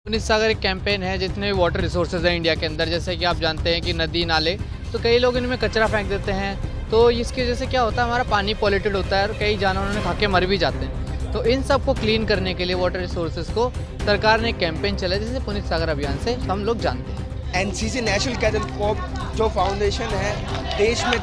पुनीत सागर एक कैंपेन है जितने भी वाटर रिसोर्सेज हैं इंडिया के अंदर, जैसे कि आप जानते हैं कि नदी नाले, तो कई लोग इनमें कचरा फेंक देते हैं। तो इसकी वजह से क्या होता है, हमारा पानी पॉल्यूटेड होता है और कई जानवर उन्हें खा के मर भी जाते हैं। तो इन सब को क्लीन करने के लिए वाटर रिसोर्सेज को सरकार ने एक कैंपेन चलाया जिसे पुनीत सागर अभियान से हम लोग जानते हैं। एनसीसी नेशनल कैडेट कोर जो फाउंडेशन है, देश में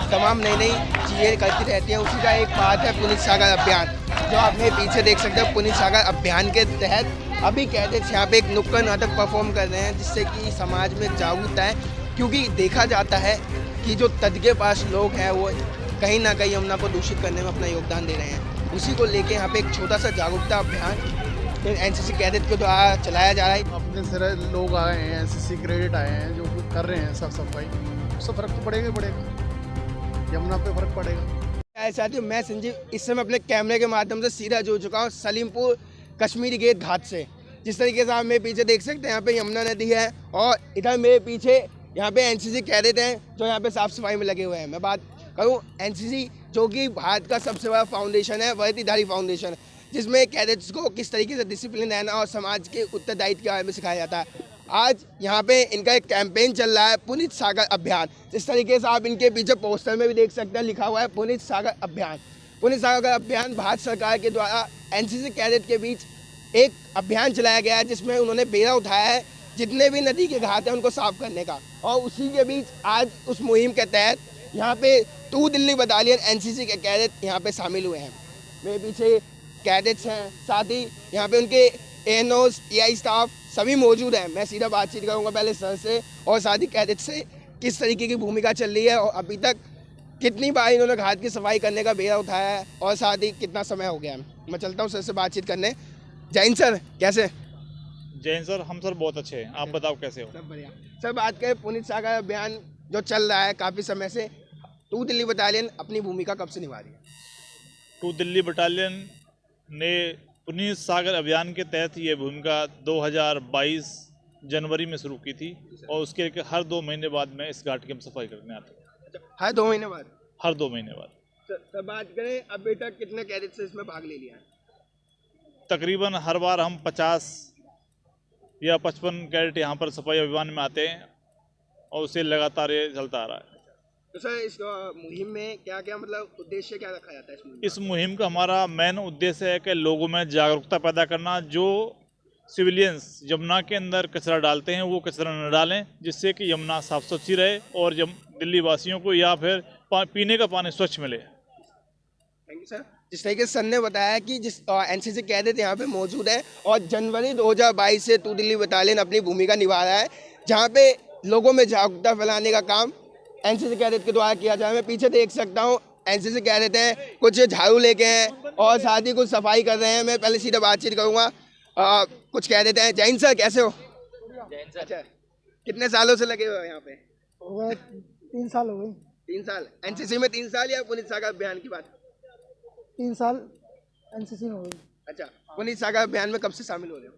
तमाम नई नई चीज़ें करती रहती हैं। उसी का एक पार्ट है पुनीत सागर अभियान, जो आप मेरे पीछे देख सकते हैं। पुनीत सागर अभियान के तहत अभी कैडेट्स यहाँ पे एक नुक्कड़ नाटक परफॉर्म कर रहे हैं, जिससे कि समाज में जागरूकता है। क्योंकि देखा जाता है कि जो तट के पास लोग हैं वो कहीं ना कहीं यमुना को दूषित करने में अपना योगदान दे रहे हैं। उसी को लेके यहाँ पे एक छोटा सा जागरूकता अभियान एनसीसी कैडेट के द्वारा चलाया जा रहा है। अपने सारे लोग आए हैं, एनसीसी कैडेट आए हैं जो कर रहे हैं साफ सफाई। उससे फर्क तो पड़ेगा ही पड़ेगा, यमुना पे फर्क पड़ेगा। ऐसा साथियों, मैं संजीव इस समय अपने कैमरे के माध्यम से सीधा जुड़ चुका हूँ सलीमपुर कश्मीरी गेट घाट से। जिस तरीके से आप मेरे पीछे देख सकते हैं, यहाँ पे यमुना नदी है और इधर मेरे पीछे यहाँ पे एनसीसी कैडेट हैं जो यहाँ पे साफ सफाई में लगे हुए हैं। मैं बात करूँ एनसीसी, जो कि भारत का सबसे बड़ा फाउंडेशन है, वर्दीधारी फाउंडेशन, जिसमें कैडेट्स को किस तरीके से डिसिप्लिन रहना और समाज के उत्तरदायित्व के बारे में सिखाया जाता है। आज यहाँ पे इनका एक कैंपेन चल रहा है, पुनीत सागर अभियान। जिस तरीके से आप इनके पीछे पोस्टर में भी देख सकते हैं, लिखा हुआ है पुनीत सागर अभियान। पुनीत सागर अभियान भारत सरकार के द्वारा एनसीसी कैडेट के बीच एक अभियान चलाया गया है, जिसमें उन्होंने बेड़ा उठाया है जितने भी नदी के घाट हैं उनको साफ करने का। और उसी के बीच आज उस मुहिम के तहत यहाँ पे 2 दिल्ली बटालियन एनसीसी के कैडेट यहाँ पे शामिल हुए हैं। मेरे पीछे कैडेट्स हैं, साथ ही यहाँ पे उनके एएनओस, टीआई स्टाफ सभी मौजूद हैं। मैं सीधा बातचीत करूँगा पहले सर से और साथ ही कैडेट से, किस तरीके की भूमिका चल रही है और अभी तक कितनी बार इन्होंने घाट की सफाई करने का बेड़ा उठाया है और साथ ही कितना समय हो गया है। मैं चलता हूँ सर से बातचीत करने। जैन सर, कैसे? जैन सर, हम सर बहुत अच्छे हैं, आप बताओ कैसे हो? सब बढ़िया सर। बात करें पुनीत सागर अभियान जो चल रहा है काफ़ी समय से, 2 दिल्ली बटालियन अपनी भूमिका कब से निभा रही है? 2 दिल्ली बटालियन ने पुनीत सागर अभियान के तहत ये भूमिका 2022 जनवरी में शुरू की थी और उसके हर 2 महीने बाद में इस घाट की हम सफाई करने आते हैं। हर 2 महीने बाद? हर 2 महीने बाद। सर बात करें अभी तक कितने कैडेट्स से इसमें भाग ले लिया है? तकरीबन हर बार हम 50 या 55 कैडेट यहाँ पर सफाई अभियान में आते हैं और उसे लगातार ये चलता आ रहा है। तो सर इस मुहिम में क्या क्या मतलब उद्देश्य क्या रखा जाता है इस मुहिम? इस मुहिम का हमारा मेन उद्देश्य है कि लोगों में जागरूकता पैदा करना। जो सिविलियंस यमुना के अंदर कचरा डालते हैं वो कचरा न डालें, जिससे कि यमुना साफ सुथरी रहे और जब दिल्ली वासियों को या फिर पीने का पानी स्वच्छ मिले। Thank you sir. जिस तरीके से सर ने बताया कि जिस एनसीसी कैडेट यहाँ पे मौजूद है और जनवरी 2022 से 2 दिल्ली बटालियन अपनी भूमिका निभा रहा है, जहाँ पे लोगों में जागरूकता फैलाने का काम एनसीसी कैडेट के द्वारा किया जा रहा है। मैं पीछे देख सकता हूँ एनसीसी कैडेट हैं, कुछ झाड़ू लेके हैं और साथ ही कुछ सफाई कर रहे हैं। मैं पहले सीधा बातचीत करूँगा, कुछ कैडेट हैं। जैन सर, कैसे हो? जैन सर, अच्छा, कितने सालों से लगे हुए हो यहाँ पे? 3 साल हो गए। 3 साल एनसीसी में? 3 साल या पुनीत सागर अभियान की बात? 3 साल एनसीसी में हो गई। अच्छा, पुनीत सागर अभियान में कब से शामिल हो रहे हो?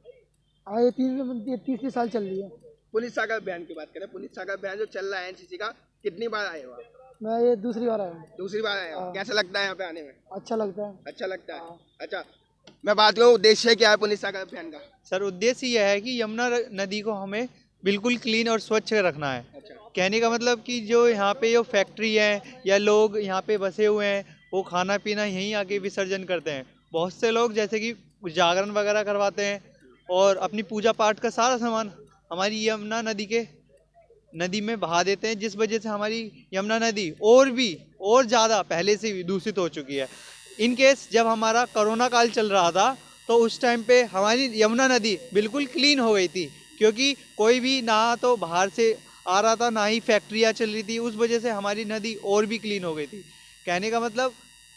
ये 3 साल चल रही है। पुनीत सागर अभियान की बात करें, पुनीत सागर अभियान जो चल रहा है एनसीसी का, कितनी बार आए हो आप? मैं ये दूसरी बार आया हूँ। दूसरी बार आए हो। कैसा लगता है यहाँ पे आने में? अच्छा लगता है। अच्छा लगता है। अच्छा, मैं बात करूँ उद्देश्य क्या है पुनीत सागर अभियान का? सर उद्देश्य यह है कि यमुना नदी को हमें बिल्कुल क्लीन और स्वच्छ रखना है। अच्छा, कहने का मतलब कि जो यहाँ पे जो फैक्ट्री है या लोग यहाँ पे बसे हुए हैं, वो खाना पीना यहीं आके विसर्जन करते हैं। बहुत से लोग जैसे कि जागरण वगैरह करवाते हैं और अपनी पूजा पाठ का सारा सामान हमारी यमुना नदी में बहा देते हैं, जिस वजह से हमारी यमुना नदी और ज़्यादा पहले से भी दूषित हो चुकी है। इन केस जब हमारा कोरोना काल चल रहा था तो उस टाइम पे हमारी यमुना नदी बिल्कुल क्लीन हो गई थी, क्योंकि कोई भी ना तो बाहर से आ रहा था ना ही फैक्ट्रियाँ चल रही थी। उस वजह से हमारी नदी और भी क्लीन हो गई थी। कहने का मतलब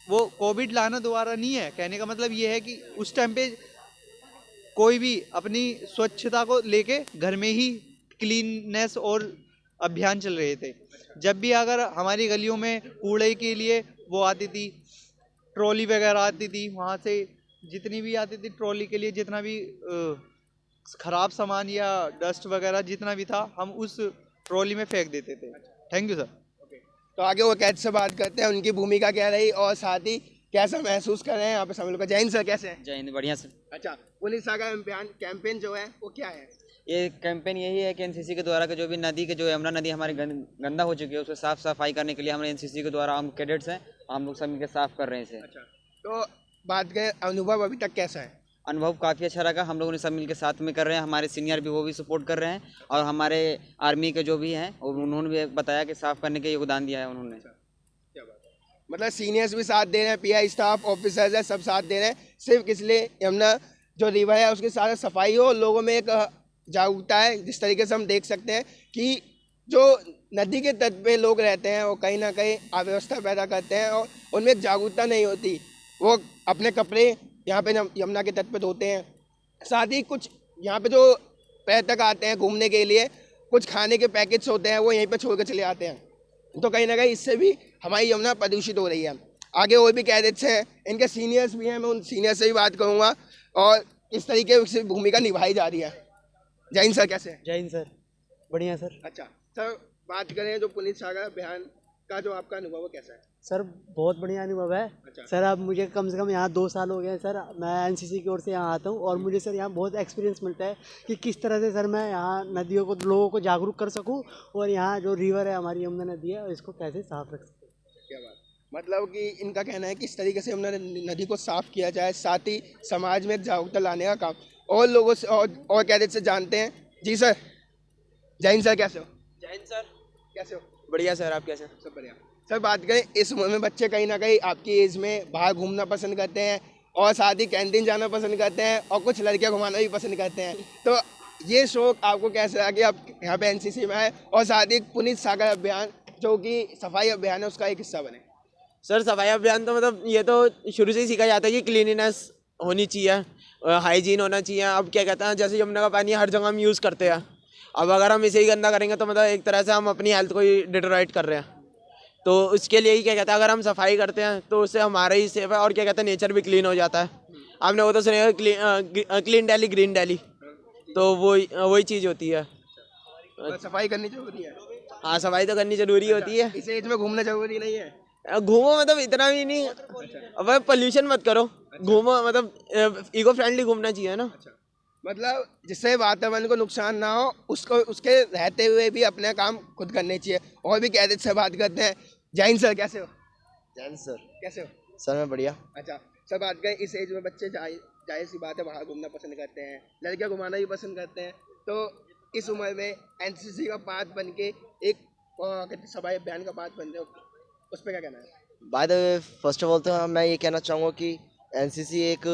वो कोविड लाना दोबारा नहीं है। कहने का मतलब ये है कि उस टाइम पे कोई भी अपनी स्वच्छता को लेके घर में ही क्लीननेस और अभियान चल रहे थे। जब भी अगर हमारी गलियों में कूड़े के लिए वो आती थी, ट्रॉली वगैरह आती थी, वहाँ से जितनी भी आती थी ट्रॉली के लिए, जितना भी ख़राब सामान या डस्ट वगैरह जितना भी था, हम उस ट्रॉली में फेंक देते थे। Thank you sir. तो आगे वो कैद से बात करते हैं, उनकी भूमिका क्या रही और साथ ही कैसा महसूस कर रहे हैं यहाँ पे सभी लोग? जय हिंद सर, कैसे हैं? जय हिंद, बढ़िया से। अच्छा, पुलिस सागर अभियान कैंपेन जो है वो क्या है? ये कैंपेन यही है कि एनसीसी के द्वारा जो भी नदी के जो यमुना नदी हमारी गंदा हो चुकी है उसको साफ सफाई करने के लिए हम एनसीसी के द्वारा हम कैडेट्स हैं, हम लोग सब मिलकर साफ कर रहे हैं इसे। अच्छा, तो बात करें अनुभव अभी तक कैसा है? अनुभव काफ़ी अच्छा लगा, हम लोगों ने सब मिलकर साथ में कर रहे हैं, हमारे सीनियर भी वो भी सपोर्ट कर रहे हैं और हमारे आर्मी के जो भी हैं उन्होंने भी बताया कि साफ करने के योगदान दिया है उन्होंने। क्या बात है, मतलब सीनियर्स भी साथ दे रहे हैं, पीआई स्टाफ ऑफिसर्स है, सब साथ दे रहे हैं, सिर्फ किस लिए? यमुना जो रिवर है उसकी सारा सफाई हो, लोगों में एक जागरूकता है। जिस तरीके से हम देख सकते हैं कि जो नदी के तट पे लोग रहते हैं वो कहीं ना कहीं अव्यवस्था पैदा करते हैं और उनमें एक जागरूकता नहीं होती, वो अपने कपड़े यहाँ पे यमुना के तट पे धोते हैं। साथ ही कुछ यहाँ पे जो पर्यटक आते हैं घूमने के लिए, कुछ खाने के पैकेट्स होते हैं वो यहीं पे छोड़ के चले आते हैं, तो कहीं ना कहीं इससे भी हमारी यमुना प्रदूषित हो रही है। आगे और भी कैडेट्स हैं, इनके सीनियर्स भी हैं, मैं उन सीनियर से भी बात करूँगा और इस तरीके से भूमिका निभाई जा रही है। जय हिंद सर, कैसे हैं? जय हिंद सर, बढ़िया सर। अच्छा सर, बात करें जो पुलिस सागर अभियान का जो आपका अनुभव है कैसा है? सर बहुत बढ़िया अनुभव है। अच्छा। सर अब मुझे कम से कम यहाँ 2 साल हो गए हैं सर, मैं एनसीसी की ओर से यहाँ आता हूँ और मुझे सर यहाँ बहुत एक्सपीरियंस मिलता है कि किस तरह से सर मैं यहाँ नदियों को, लोगों को जागरूक कर सकूँ और यहाँ जो रिवर है हमारी यमुना नदी है इसको कैसे साफ रख सकते। क्या बात, मतलब कि इनका कहना है कि इस तरीके से यमुना नदी को साफ किया जाए, साथ ही समाज में एक जागरूकता लाने का काम और लोगों से और कैडेट से जानते हैं। जी सर, जय हिंद सर, कैसे हो? जय हिंद सर, कैसे हो? बढ़िया सर, आप कैसे? सब बढ़िया सर। बात करें इस उम्र में बच्चे कहीं ना कहीं आपकी एज में बाहर घूमना पसंद करते हैं और साथ ही कैंटीन जाना पसंद करते हैं और कुछ लड़कियां घुमाना भी पसंद करते हैं, तो ये शौक आपको कैसे लगा कि आप यहाँ पे एनसीसी में आए और साथ ही पुनीत सागर अभियान जो कि सफाई अभियान है उसका एक हिस्सा बने? सर सफाई अभियान तो मतलब ये तो शुरू से ही सीखा जाता है कि क्लीनिनेस होनी चाहिए, हाइजीन होना चाहिए। अब क्या कहते हैं, जैसे यमुना का पानी हर जगह हम यूज़ करते हैं, अब अगर हम इसे ही गंदा करेंगे तो मतलब एक तरह से हम अपनी हेल्थ को ही डिटोरेट कर रहे हैं। तो उसके लिए ही क्या कहते हैं, अगर हम सफाई करते हैं तो उससे हमारा ही सेफ है और क्या कहते हैं नेचर भी क्लीन हो जाता है। आपने वो तो सुना क्लीन दिल्ली ग्रीन दिल्ली, तो वही चीज़ होती है। सफाई करनी जरूरी है। हाँ, सफाई तो करनी जरूरी होती है। इस एज में घूमना जरूरी नहीं है? घूमो मतलब इतना भी नहीं, अब पोल्यूशन मत करो, घूमो मतलब इको फ्रेंडली घूमना चाहिए ना। मतलब जिससे वातावरण को नुकसान ना हो उसको, उसके रहते हुए भी अपने काम खुद करने चाहिए। और भी कैडेट से बात करते हैं। जय हिंद सर, कैसे हो? जय हिंद सर। कैसे हो? सर मैं बढ़िया। अच्छा सर, बात करें इस एज में बच्चे जाहिर सी बात है बाहर घूमना पसंद करते हैं, लड़कियां घुमाना भी पसंद करते हैं, तो इस उम्र में एनसीसी का पार्ट बन के एक सफाई अभियान का पार्ट बनते हो, उस पर क्या कहना है? By the way, first of all तो मैं ये कहना चाहूँगा कि एनसीसी एक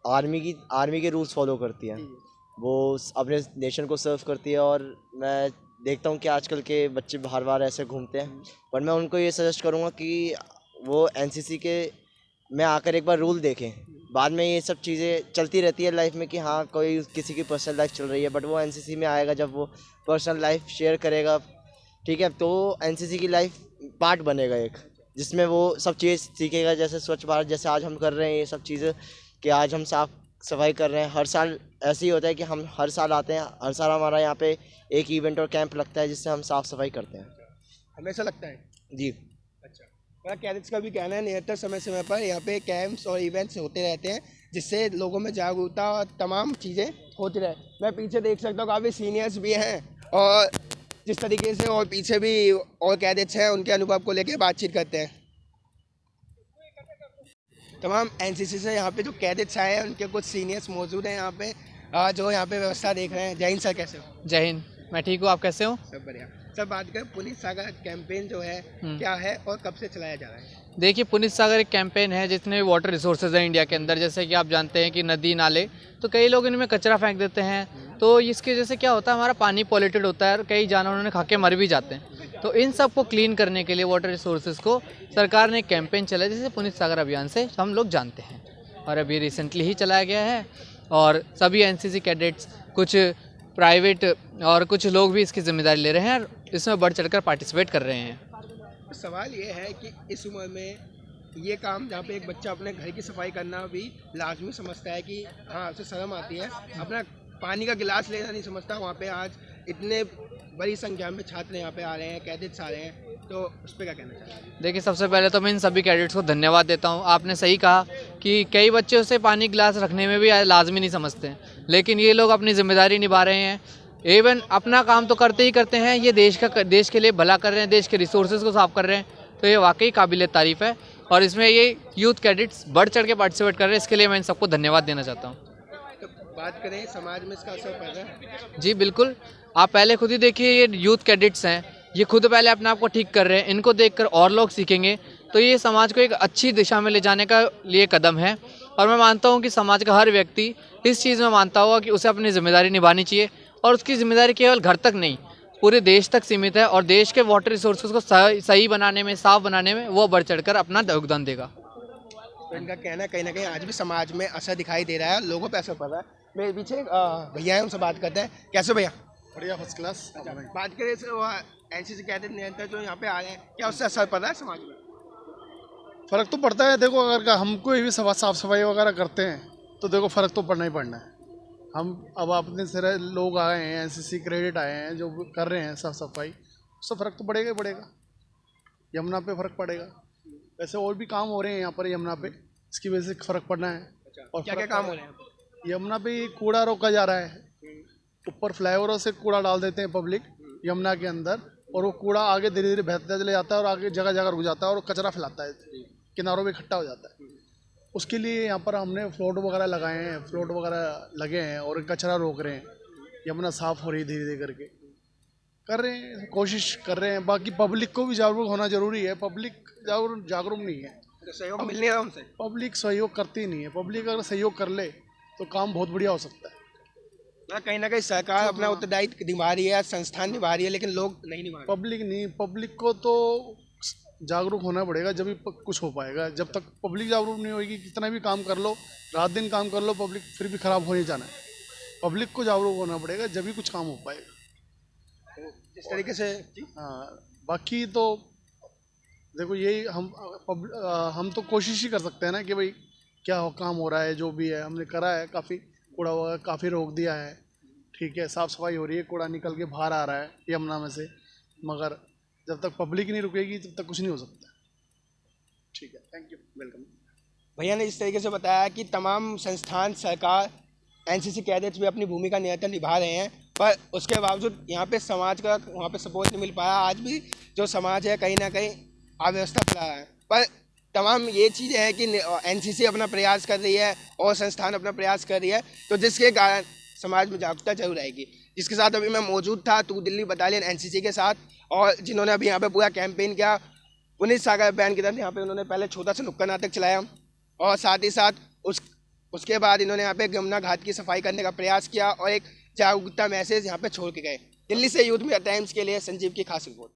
आर्मी के रूल्स फॉलो करती है, वो अपने नेशन को सर्व करती है। और मैं देखता हूँ कि आजकल के बच्चे बाहर बाहर ऐसे घूमते हैं, पर मैं उनको ये सजेस्ट करूँगा कि वो एनसीसी के में आकर एक बार रूल देखें। बाद में ये सब चीज़ें चलती रहती है लाइफ में कि हाँ कोई किसी की पर्सनल लाइफ चल रही है, बट वो एनसीसी में आएगा जब वो पर्सनल लाइफ शेयर करेगा, ठीक है, तो एनसीसी की लाइफ पार्ट बनेगा एक, जिसमें वो सब चीज़ सीखेगा। जैसे स्वच्छ भारत, जैसे आज हम कर रहे हैं ये सब चीज़ें कि आज हम साफ सफाई कर रहे हैं। हर साल ऐसे ही होता है कि हम हर साल आते हैं, हर साल हमारा यहाँ पे एक इवेंट और कैंप लगता है जिससे हम साफ सफाई करते हैं। हमेशा लगता है जी। अच्छा, मेरा कैडेट्स का भी कहना है निरंतर समय समय पर यहाँ पे कैंप्स और इवेंट्स होते रहते हैं जिससे लोगों में जागरूकता और तमाम चीज़ें होती रहे। मैं पीछे देख सकता हूँ काफ़ी सीनियर्स भी हैं और जिस तरीके से और पीछे भी और कैडेट्स हैं उनके अनुभव को लेकर बातचीत करते हैं। तमाम एनसीसी से यहाँ पे जो कैडेट्स आए हैं उनके कुछ सीनियर्स मौजूद हैं यहाँ पे जो यहाँ पे व्यवस्था देख रहे हैं। जय हिंद सर, कैसे हो? जय हिंद, मैं ठीक हूँ, आप कैसे हो? सब बढ़िया सर। बात करें पुनीत सागर कैंपेन जो है क्या है और कब से चलाया जा रहा है? देखिए, पुनीत सागर एक कैंपेन है जितने भी वाटर रिसोर्सेज हैं इंडिया के अंदर, जैसे कि आप जानते हैं कि नदी नाले, तो कई लोग इनमें कचरा फेंक देते हैं, तो इसकी वजह से क्या होता है, हमारा पानी पॉल्यूटेड होता है और कई जानवरों ने खा के मर भी जाते हैं। तो इन सब को क्लीन करने के लिए वाटर रिसोर्सेज को सरकार ने एक कैंपेन चलाया जिसे पुनीत सागर अभियान से हम लोग जानते हैं, और अभी रिसेंटली ही चलाया गया है और सभी एनसीसी कैडेट्स, कुछ प्राइवेट और कुछ लोग भी इसकी जिम्मेदारी ले रहे हैं और इसमें बढ़ चढ़कर पार्टिसिपेट कर रहे हैं। सवाल ये है कि इस उम्र में ये काम जहाँ पे एक बच्चा अपने घर की सफाई करना भी लाजमी समझता है कि हाँ उसे शर्म आती है, अपना पानी का गिलास लेना नहीं समझता, वहाँ पे आज इतने बड़ी संख्या में छात्र यहाँ पे आ रहे हैं, कैडेट्स आ रहे हैं, तो उस पर क्या कहना चाहते हैं? देखिए, सबसे पहले तो मैं इन सभी कैडेट्स को धन्यवाद देता हूँ। आपने सही कहा कि कई बच्चे उसे पानी गिलास रखने में भी लाजमी नहीं समझते हैं, लेकिन ये लोग अपनी जिम्मेदारी निभा रहे हैं। इवन अपना काम तो करते ही करते हैं, ये देश के लिए भला कर रहे हैं, देश के रिसोर्सेज को साफ कर रहे हैं, तो ये वाकई काबिल तारीफ़ है। और इसमें ये यूथ कैडेट्स बढ़ चढ़ के पार्टिसिपेट कर रहे हैं, इसके लिए मैं इन सबको धन्यवाद देना चाहता हूँ। तो बात करें समाज में इसका असर पड़ रहा है? जी बिल्कुल, आप पहले खुद ही देखिए, ये यूथ कैडेट्स हैं, ये खुद पहले अपने आप को ठीक कर रहे हैं, इनको देखकर और लोग सीखेंगे, तो ये समाज को एक अच्छी दिशा में ले जाने का लिए कदम है। और मैं मानता हूँ कि समाज का हर व्यक्ति इस चीज़ में मानता होगा कि उसे अपनी जिम्मेदारी निभानी चाहिए, और उसकी जिम्मेदारी केवल घर तक नहीं, पूरे देश तक सीमित है, और देश के वाटर रिसोर्सेज को सही बनाने में, साफ बनाने में वो बढ़ चढ़कर अपना योगदान देगा। तो इनका कहना कहीं ना कहीं आज भी समाज में असर दिखाई दे रहा है, लोगों पे असर पड़ रहा है। मेरे पीछे भैया है, उनसे बात करते हैं। कैसे भैया? बढ़िया, फर्स्ट क्लास। बात करें एनसीसी कैडेट निरंतर जो यहाँ पे आ रहे हैं, क्या उससे असर पड़ रहा है समाज में? फ़र्क तो पड़ता है। देखो, अगर हम कोई भी साफ सफाई वगैरह करते हैं तो देखो फ़र्क तो पड़ना ही पड़ना है। हम अब अपने सारे लोग आए हैं, एनसीसी क्रेडिट आए हैं जो कर रहे हैं साफ सफाई, उससे फ़र्क तो पड़ेगा ही पड़ेगा। यमुना पे फ़र्क पड़ेगा, वैसे और भी काम हो रहे हैं यहाँ पर यमुना पे, इसकी वजह से फ़र्क पड़ना है। और क्या क्या काम हो रहे हैं? यमुना पे कूड़ा रोका जा रहा है, ऊपर फ्लाईओवरों से कूड़ा डाल देते हैं पब्लिक यमुना के अंदर, और वो कूड़ा आगे धीरे धीरे बहता चले जाता है और आगे जगह जगह रुक जाता है और कचरा फैलाता है, किनारों में इकट्ठा हो जाता है। उसके लिए यहाँ पर हमने फ्लोट वगैरह लगाए हैं, फ्लोट वगैरह लगे हैं और कचरा रोक रहे हैं, यमुना साफ़ हो रही है धीरे धीरे करके, कर रहे हैं, कोशिश कर रहे हैं। बाकी पब्लिक को भी जागरूक होना ज़रूरी है, पब्लिक जागरूक नहीं है, सहयोग मिल नहीं रहा उनसे। पब्लिक सहयोग करती नहीं है। पब्लिक अगर सहयोग कर ले तो काम बहुत बढ़िया हो सकता है। कहीं ना कहीं सरकार अपना उत्तरदायित्व निभा रही है, संस्थान निभा रही है, लेकिन लोग नहीं निभा रहे। पब्लिक नहीं, पब्लिक को तो जागरूक होना पड़ेगा, जब भी कुछ हो पाएगा। जब तक पब्लिक जागरूक नहीं होगी, कितना भी काम कर लो, रात दिन काम कर लो, पब्लिक फिर भी ख़राब हो ही जाना है। पब्लिक को जागरूक होना पड़ेगा, जब भी कुछ काम हो पाएगा। इस तरीके से हाँ, बाकी तो देखो यही हम तो कोशिश ही कर सकते हैं ना कि भाई क्या काम हो रहा है, जो भी है हमने करा है, काफ़ी कूड़ा वगैरह काफ़ी रोक दिया है, ठीक है, साफ़ सफाई हो रही है, कूड़ा निकल के बाहर आ रहा है यमुना में से, मगर जब तक पब्लिक नहीं रुकेगी तब तक कुछ नहीं हो सकता। ठीक है, थैंक यू, वेलकम। भैया ने इस तरीके से बताया कि तमाम संस्थान, सरकार, एनसीसी कैडेट्स भी अपनी भूमिका निरंतर निभा रहे हैं, पर उसके बावजूद यहाँ पे समाज का वहाँ पे सपोर्ट नहीं मिल पाया। आज भी जो समाज है कहीं ना कहीं अव्यवस्था फैला है, पर तमाम ये चीज़ें हैं कि एनसीसी अपना प्रयास कर रही है और संस्थान अपना प्रयास कर रही है, तो जिसके कारण समाज में जागरूकता जरूर आएगी। जिसके साथ अभी मैं मौजूद था टू दिल्ली बटालियन एनसीसी के साथ, और जिन्होंने अभी यहाँ पे पूरा कैंपेन किया पुनीत सागर अभियान के तहत। यहाँ पे उन्होंने पहले छोटा सा नुक्कड़ नाटक चलाया, और साथ ही साथ उसके बाद इन्होंने यहाँ पे यमुना घाट की सफाई करने का प्रयास किया और एक जागरूकता मैसेज यहाँ पे छोड़ के गए। दिल्ली से यूथ मीडिया टाइम्स के लिए संजीव की खास रिपोर्ट।